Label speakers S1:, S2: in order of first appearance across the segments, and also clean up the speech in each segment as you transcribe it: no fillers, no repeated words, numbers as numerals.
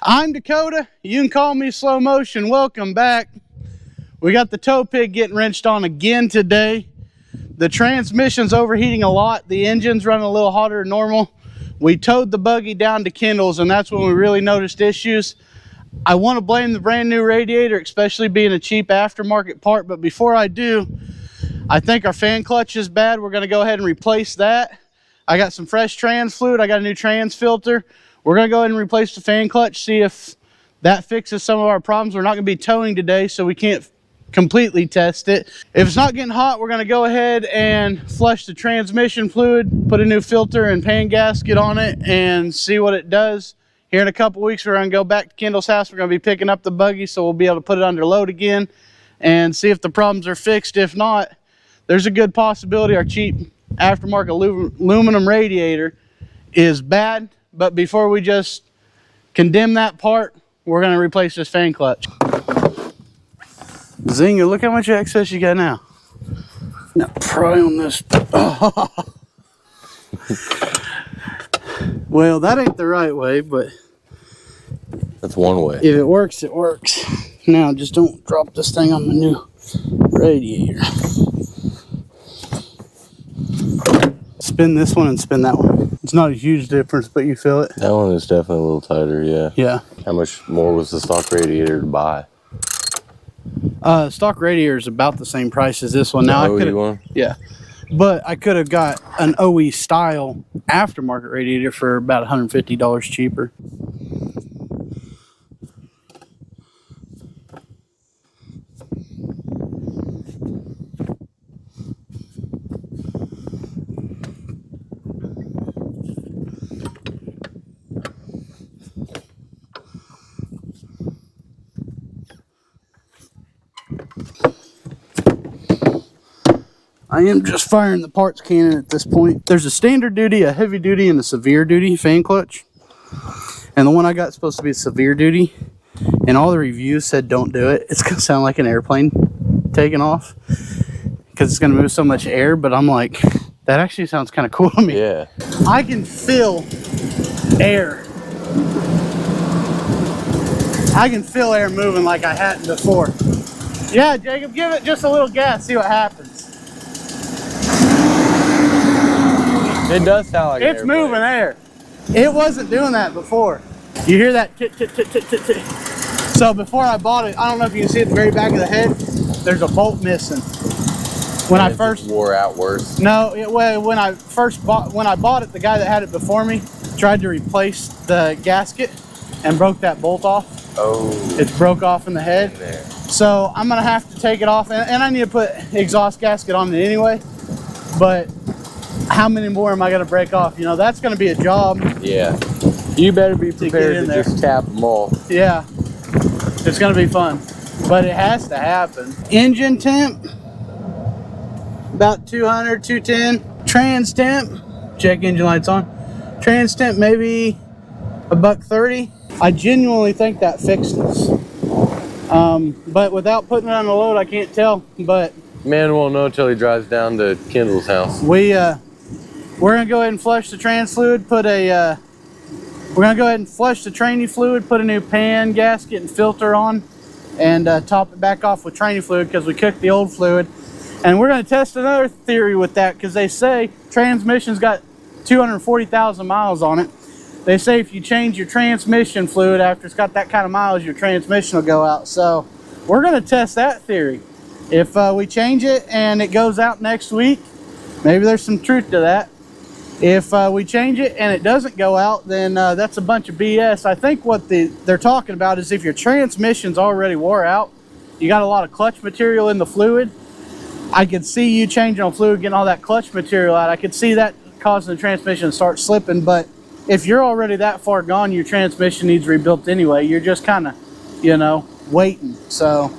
S1: I'm Dakota. You can call me Slow Motion. Welcome back. We got the tow pig getting wrenched on again today. The transmission's overheating a lot. The engine's running a little hotter than normal. We towed the buggy down to Kendall's, and that's when we really noticed issues. I want to blame the brand new radiator, especially being a cheap aftermarket part. But before I do, I think our fan clutch is bad. We're going to go ahead and replace that. I got some fresh trans fluid. I got a new trans filter. We're going to go ahead and replace the fan clutch, see if that fixes some of our problems. We're not going to be towing today, so we can't completely test it. If it's not getting hot, we're going to go ahead and flush the transmission fluid, put a new filter and pan gasket on it, and see what it does. Here in a couple weeks, we're going to go back to Kendall's house. We're going to be picking up the buggy, so we'll be able to put it under load again and see if the problems are fixed. If not, there's a good possibility our cheap aftermarket aluminum radiator is bad. But before we just condemn that part, we're going to replace this fan clutch. Zinger, look how much excess you got now. Now pry on this. Oh. Well, that ain't the right way, but
S2: that's one way.
S1: If it works, it works. Now just don't drop this thing on the new radiator. Spin this one and spin that one. It's not a huge difference, but you feel it.
S2: That one is definitely a little tighter, yeah.
S1: Yeah.
S2: How much more was the stock radiator to buy?
S1: Stock radiator is about the same price as this one. Now
S2: the OE one?
S1: Yeah. But I could have got an OE style aftermarket radiator for about $150 cheaper. I am just firing the parts cannon at this point. There's a standard duty, a heavy duty, and a severe duty fan clutch. And the one I got is supposed to be severe duty. And all the reviews said don't do it. It's going to sound like an airplane taking off because it's going to move so much air. But I'm like, that actually sounds kind of cool to me.
S2: Yeah.
S1: I can feel air. I can feel air moving like I hadn't before. Yeah, Jacob, give it just a little gas, see what happens.
S2: It does sound like
S1: it's moving air. It wasn't doing that before. You hear that tit, tit, tit, tit, tit, tit. So before I bought it, I don't know if you can see at the very back of the head, there's a bolt missing. When I first
S2: wore out worse.
S1: No, when I bought it, the guy that had it before me tried to replace the gasket and broke that bolt off.
S2: Oh.
S1: It broke off in the head. So I'm gonna have to take it off, and I need to put exhaust gasket on it anyway. But how many more am I gonna break off? You know, that's gonna be a job.
S2: Yeah. You better be prepared to just tap them all.
S1: Yeah. It's gonna be fun, but it has to happen. Engine temp, about 200, 210. Trans temp, check engine lights on. Trans temp, maybe $130. I genuinely think that fixed this. But without putting it on the load, I can't tell. But
S2: man won't know until he drives down to Kendall's house.
S1: We're gonna go ahead and flush the trans fluid. We're gonna go ahead and flush the trainee fluid. Put a new pan gasket and filter on, and top it back off with trainee fluid because we cooked the old fluid. And we're gonna test another theory with that because they say transmission's got 240,000 miles on it. They say if you change your transmission fluid after it's got that kind of miles, your transmission will go out. So we're going to test that theory. If we change it and it goes out next week, maybe there's some truth to that. If we change it and it doesn't go out, then that's a bunch of BS. I think what they're talking about is if your transmission's already wore out, you got a lot of clutch material in the fluid. I could see you changing on fluid, getting all that clutch material out. I could see that causing the transmission to start slipping, but if you're already that far gone, your transmission needs rebuilt anyway. You're just kind of, you know, waiting. So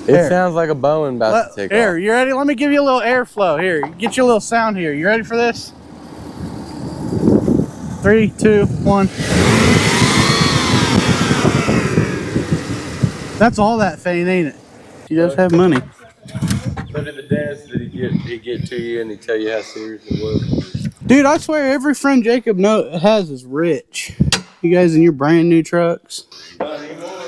S2: it sounds like a Boeing about to take off.
S1: Here, you ready? Let me give you a little airflow. Here, get you a little sound here. You ready for this? 3, 2, 1. That's all that fan, ain't it? You just have money.
S2: But in the dance, did he get to you and he tell you how serious it was?
S1: Dude, I swear every friend Jacob has is rich. You guys in your brand new trucks?
S2: Not anymore.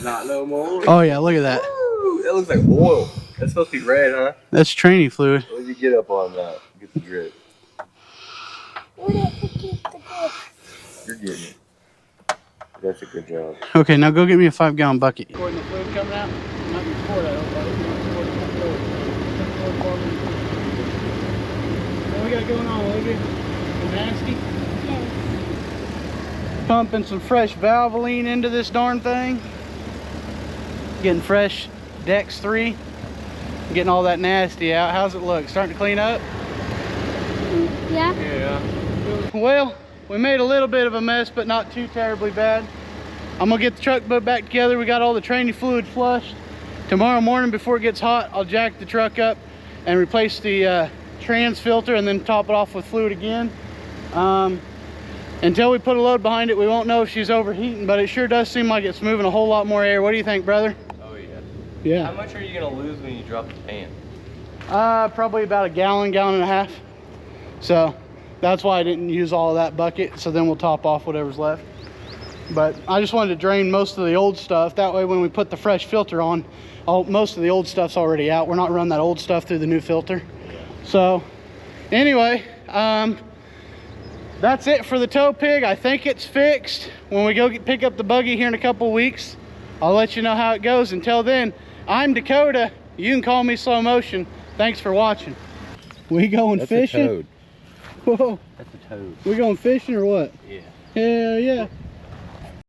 S2: Not no more.
S1: Oh yeah, look at that.
S2: Woo, that looks like oil. That's supposed to be red, huh?
S1: That's training fluid.
S2: What did you get up on that? Get the drip. You're getting it. That's a good job.
S1: Okay, now go get me a 5-gallon bucket.
S2: Recording the fluid coming out? Not record, I don't
S1: What we got going on, Olivia? Nasty? Pumping some fresh Valvoline into this darn thing. Getting fresh Dex 3. Getting all that nasty out. How's it look? Starting to clean up?
S3: Yeah.
S2: Yeah.
S1: Well, we made a little bit of a mess, but not too terribly bad. I'm gonna get the truck put back together. We got all the training fluid flushed. Tomorrow morning before it gets hot, I'll jack the truck up and replace the trans filter and then top it off with fluid again. Until we put a load behind it, we won't know if she's overheating, but it sure does seem like it's moving a whole lot more air. What do you think, brother?
S2: Oh yeah.
S1: Yeah.
S2: How much are you gonna lose when you drop the pan?
S1: Probably about a gallon and a half. So that's why I didn't use all of that bucket. So then we'll top off whatever's left. But I just wanted to drain most of the old stuff. That way when we put the fresh filter on, most of the old stuff's already out. We're not running that old stuff through the new filter. So anyway, that's it for the tow pig. I think it's fixed. When we go pick up the buggy here in a couple of weeks, I'll let you know how it goes. Until then, I'm Dakota. You can call me Slow Motion. Thanks for watching. We going fishing?
S2: That's a toad.
S1: Whoa.
S2: That's a toad.
S1: We going fishing or what?
S2: Yeah.
S1: Hell yeah.